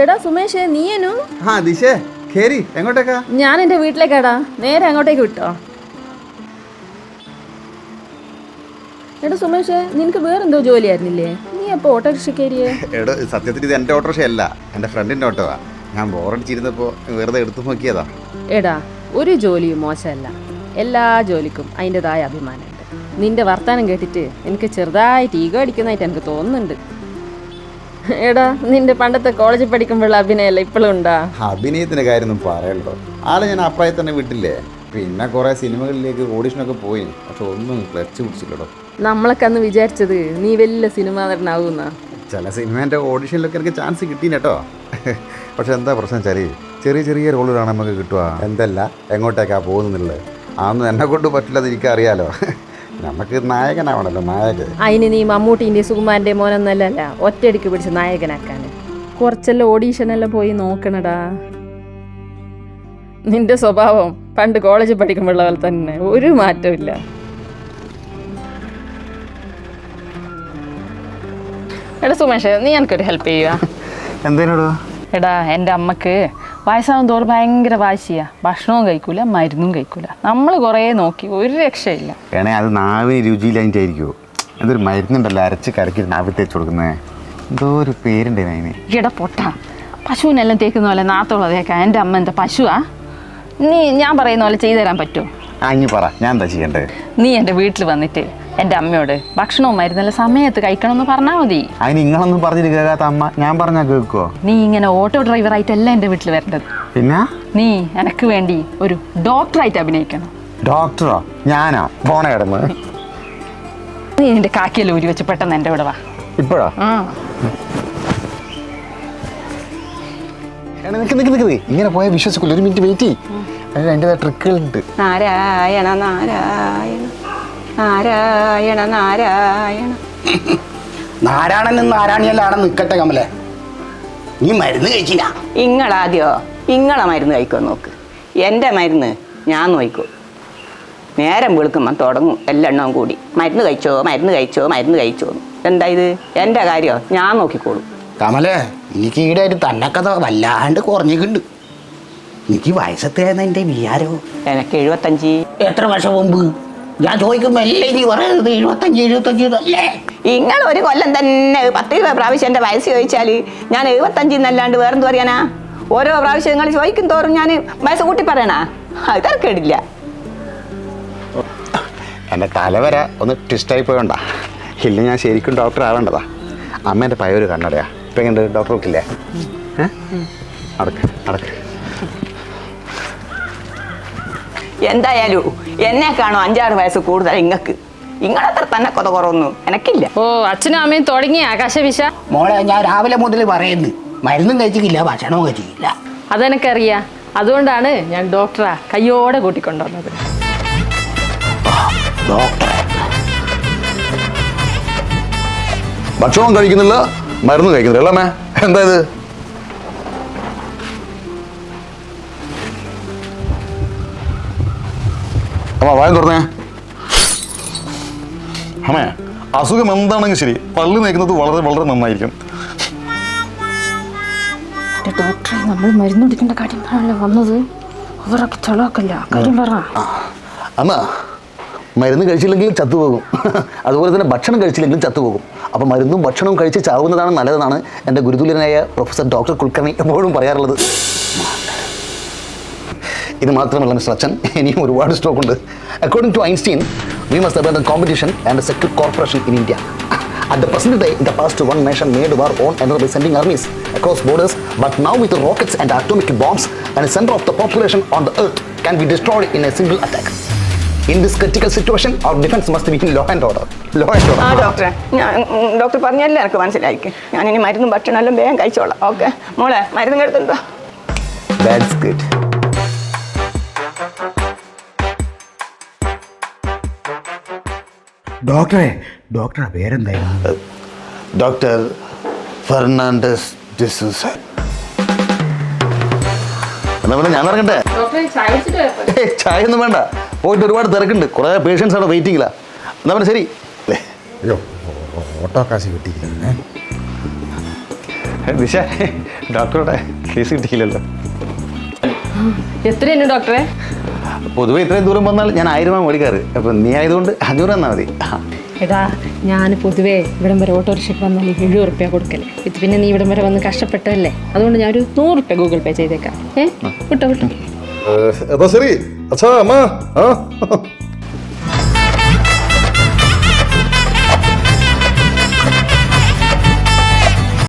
എടാ സുമേഷേ നീയനു? ദിശേ കേറി എങ്ങോട്ടേക്കാ? ഞാൻ എന്റെ വീട്ടിലേക്കാടാ. നേരെ അങ്ങോട്ടേക്ക് വിട്ടോ. എടാ സുമേഷേ, നിനക്ക് വേറെന്തോ ജോലിയായിരുന്നില്ലേ? നീ അപ്പൊ ഓട്ടോറിക്ഷ കയറിയേ? എടോ സത്യത്തിൽ ഇത് എൻ്റെ ഓട്ടോറിക്ഷയല്ല, എൻ്റെ ഫ്രണ്ടിൻ്റെ ഓട്ടോവാ. ഞാൻ ബോറടിച്ചിരുന്നപ്പോൾ വെറുതെ എടുത്തു നോക്കിയതാ. എടാ ഒരു ജോലിയും മോശമല്ല. എല്ലാ ജോലിക്കും അതിൻ്റെതായ അഭിമാനമുണ്ട്. നിന്റെ വർത്താനം കേട്ടിട്ട് എനിക്ക് ചെറുതായിട്ട് ഈഗോ അടിക്കുന്നതായിട്ട് എനിക്ക് തോന്നുന്നുണ്ട്. എടാ നിന്റെ പണ്ടത്തെ കോളേജിൽ പഠിക്കുമ്പോഴുള്ള അഭിനയല്ല ഇപ്പോഴും ഉണ്ടാ? അഭിനയത്തിൻ്റെ കാര്യമൊന്നും പറയല്ലോ. ആളെ ഞാൻ അപ്പുറമായി തന്നെ വിട്ടില്ലേ. പിന്നെ കുറേ സിനിമകളിലേക്ക് ഓഡിഷനൊക്കെ പോയി, പക്ഷെ ഒന്നും ക്ലച്ച് പിടിച്ചില്ലടോ. നമ്മളൊക്കെ അന്ന് വിചാരിച്ചത് നീ വലിയ സിനിമാ നടനാവുന്ന. ചില സിനിമേൻ്റെ ഓഡിഷനിലൊക്കെ എനിക്ക് ചാൻസ് കിട്ടീന് കേട്ടോ. പക്ഷെ എന്താ പ്രശ്നം വെച്ചാൽ ചെറിയ ചെറിയ റോളുകളാണ് നമുക്ക് കിട്ടുക. എന്തല്ല എങ്ങോട്ടേക്കാണ് പോകുന്നുള്ളത് അതൊന്നും എന്നെ കൊണ്ട് പറ്റില്ലെന്ന് എനിക്കറിയാലോ. നമുക്ക് നായകനാവണല്ലോ, നായകൻ. അതിന് നീ മമ്മൂട്ടിൻ്റെ സുകുമാരൻ്റെ മോനൊന്നല്ല ഒറ്റയടിക്ക് പിടിച്ച് നായകനാക്കാൻ. കുറച്ചെല്ലാം ഓഡീഷനെല്ലാം പോയി നോക്കണടാ. നിന്റെ സ്വഭാവം പണ്ട് കോളേജിൽ പഠിക്കുമ്പോഴുള്ള പോലെ തന്നെ, ഒരു മാറ്റവും ഇല്ല. എടാ സുമേഷ്, നീ എനിക്കൊരു ഹെൽപ്പ് ചെയ്യുക. എന്തേനോടോ? എടാ എൻ്റെ അമ്മക്ക് വയസ്സാകും തോറും ഭയങ്കര വാശിയാ. ഭക്ഷണവും കഴിക്കൂല, മരുന്നും കഴിക്കൂല. നമ്മൾ കുറേ നോക്കി, ഒരു രക്ഷയില്ല. വേണേ അത് നാവിന് രുചിയിലായിട്ടായിരിക്കുമോ? എന്തൊരു മരുന്നുണ്ടല്ലോ അരച്ച് കരക്കി നാവിൽ തേച്ച് കൊടുക്കുന്നത്, എന്തോ ഒരു പേരുണ്ടേ അതിന്. ഇട പൊട്ട, പശുവിനെല്ലാം തേക്കുന്ന പോലെ നാത്തോളം തേക്കാം. എൻ്റെ അമ്മ എന്താ പശുവാ? ഞാൻ പറയുന്ന പോലെ ചെയ്തു തരാൻ പറ്റുമോ? അങ്ങി പറ, ഞാൻ എന്താ ചെയ്യേണ്ടത്? നീ എൻ്റെ വീട്ടിൽ വന്നിട്ട് എൻ്റെ അമ്മയോട് ഭക്ഷണവും മരുന്നെല്ലാം സമയത്ത് കഴിക്കണമെന്ന് പറഞ്ഞാൽ മതി. അതിന് നിങ്ങളൊന്നും പറഞ്ഞിട്ട് കേൾക്കാത്ത അമ്മ ഞാൻ പറഞ്ഞാൽ കേൾക്കുമോ? നീ ഇങ്ങനെ ഓട്ടോ ഡ്രൈവറായിട്ടല്ല എൻ്റെ വീട്ടിൽ വരേണ്ടത്. പിന്നെ നീ എനക്ക് വേണ്ടി ഒരു ഡോക്ടറായിട്ട് അഭിനയിക്കണം. ഡോക്ടറോ? ഞാനാ പോണ കിടന്ന്? നീ നിന്റെ കാക്കിയെല്ലാം ഊരി വെച്ച് പെട്ടെന്ന് എൻ്റെ കൂടെ വാ. ഇപ്പോഴാ? ഇങ്ങനെ പോയാൽ വിശ്വസിക്കില്ല. ഒരു മിനിറ്റ് വെയിറ്റ് ചെയ്യും, അതിൻ്റെതായ ട്രിക്കുകളുണ്ട്. നാരായണ നാരായണ നാരായണ നാരായണ. നാരായണനും നാരായണിയെല്ലാം നിൽക്കട്ടെ കമലെ, നീ മരുന്ന് കഴിച്ചില്ല? ഇങ്ങളാദ്യോ ഇങ്ങളെ മരുന്ന് കഴിക്കാൻ നോക്ക്. എൻ്റെ മരുന്ന് ഞാൻ നോക്കും. നേരം വെളുക്കുമ്പോൾ തുടങ്ങും എല്ലെണ്ണവും കൂടി മരുന്ന് കഴിച്ചോ മരുന്ന് കഴിച്ചോ മരുന്ന് കഴിച്ചോ. എന്താ ഇത്? എൻ്റെ കാര്യമോ? ഞാൻ നോക്കിക്കോളും. കമലെ, എനിക്ക് ഈടായിട്ട് തന്നക്കഥ വല്ലാണ്ട് കുറഞ്ഞിട്ടുണ്ട്. എനിക്ക് വയസ്സത്തേന്ന് എൻ്റെ വിചാരോ? എനിക്ക് 75. എത്ര വർഷം മുമ്പ്? ഞാൻ ചോദിക്കുമ്പോൾ എല്ലാം നീ പറയുന്നത് 75 അല്ലേ? നിങ്ങൾ ഒരു കൊല്ലം തന്നെ 10 പ്രാവശ്യം എൻ്റെ വയസ്സ് ചോദിച്ചാൽ ഞാൻ 75 എന്നല്ലാണ്ട് വേറെന്ത് പറയാനാ? ഓരോ പ്രാവശ്യം നിങ്ങൾ ചോദിക്കും തോറും ഞാൻ വയസ്സ് കൂട്ടി പറയണാ? അത് തിരക്കേടില്ല. എൻ്റെ തലവര ഒന്ന് ട്വിസ്റ്റായി പോയോണ്ടാ. ഇല്ല ഞാൻ ശരിക്കും ഡോക്ടർ ആവേണ്ടതാ. അമ്മേൻ്റെ പഴയൊരു കണ്ണടയാ. ഇപ്പം എങ്ങനെ ഡോക്ടർക്കില്ലേ? നടക്ക്. എന്തായാലും എന്നെ കാണോ 5-6 വയസ്സ് കൂടുതൽ ഇങ്ങക്ക്. ഇങ്ങളത്ര തന്നെ കൊത കുറവൊന്നും എനക്കില്ല. ഓ, അച്ഛനും അമ്മയും തുടങ്ങി ആകാശവിശ. മോളെ, ഞാൻ രാവിലെ മുതൽ പറയുന്നു, മരുന്നും കഴിച്ചിട്ടില്ല, ഭക്ഷണവും കഴിച്ചിട്ടില്ല. അതെനിക്കറിയാം. അതുകൊണ്ടാണ് ഞാൻ ഡോക്ടറാ കയ്യോടെ കൂട്ടിക്കൊണ്ടുവന്നത്. ഭക്ഷണം കഴിക്കുന്നില്ല, മരുന്ന് കഴിക്കുന്നില്ല അല്ലേ അമ്മേ? എന്താ ഇത്? അമ്മ വായം തുറന്നേ. അമ്മേ, അസുഖം എന്താണെങ്കിൽ ശരി, പല്ല് നയിക്കുന്നത് വളരെ വളരെ നന്നായിരിക്കും. ഡോക്ടറെ, നമ്മൾ മരുന്ന് കുടിക്കേണ്ട കാര്യം പറയാനല്ലോ വന്നത്. അവരൊക്കെ ചെളാക്കല്ല, കാര്യം പറ. അമ്മ, മരുന്ന് കഴിച്ചില്ലെങ്കിലും ചത്തുപോകും. അതുപോലെ തന്നെ ഭക്ഷണം കഴിച്ചില്ലെങ്കിലും ചത്തുപോകും. അപ്പോൾ മരുന്നും ഭക്ഷണവും കഴിച്ച് ചാവുന്നതാണ് നല്ലതെന്നാണ് എൻ്റെ ഗുരുതുല്യനായ പ്രൊഫസർ ഡോക്ടർ കുൽക്കർണി എപ്പോഴും പറയാറുള്ളത്. ഇത് മാത്രമല്ല മിസ്റ്റർ അച്ഛൻ, ഇനിയും ഒരുപാട് സ്റ്റോക്ക് ഉണ്ട്. According to Einstein, we must abandon competition and secure cooperation in India. At the present day, in the past, one nation made war on another by sending armies across borders, but now with rockets and atomic bombs, and the center of the population on the earth can be destroyed in a single attack. In this critical situation, our defense must be in law and order. ആ ഡോക്ടറെ, doctor പറഞ്ഞല്ലേ എനിക്ക് മനസ്സിലായിരിക്കും. ഞാനിനി മരുന്നും ഭക്ഷണം എല്ലാം വേഗം കഴിച്ചോളാം. ഓക്കെ മോളെ, മരുന്നും എടുത്തുണ്ടോ? That's good. ഡോക്ടറെ പേരെന്തായിരുന്നു? ഡോക്ടർ ഫെർണാണ്ടസ് ഡിസൂസ. എന്നാ പിന്നെ ഞാൻ ഇറങ്ങട്ടെ? ചായ ഒന്നും വേണ്ട, പോയിട്ട് ഒരുപാട് തിരക്കുണ്ട്, കുറേ പേഷ്യൻസ് അവിടെ വെയിറ്റിംഗില്ല. എന്നാ പിന്നെ ശരി. അയ്യോ, ഓട്ടോ കാശ് കിട്ടിയില്ലേ? ദിശ ഡോക്ടറുടെ കേസ് കിട്ടിയില്ലല്ലോ. എത്രയാണ് ഡോക്ടറെ? പൊതുവെ ഇത്രയും ദൂരം വന്നാൽ ഞാൻ 1000 രൂപ മേടിക്കാറ്. അപ്പം നീ ആയതുകൊണ്ട് 500 തന്നാൽ മതി. എടാ ഞാൻ പൊതുവേ ഇവിടം വരെ ഓട്ടോറിക്ഷയ്ക്ക് വന്നാൽ 70 റുപ്യ കൊടുക്കല്. ഇത് പിന്നെ നീ ഇവിടം വരെ വന്ന് കഷ്ടപ്പെട്ടതല്ലേ, അതുകൊണ്ട് ഞാനൊരു 100 റുപ്യ ഗൂഗിൾ പേ ചെയ്തേക്കാം. വിട്ടോ. അതാ ശരി. അച്ഛാ അമ്മ.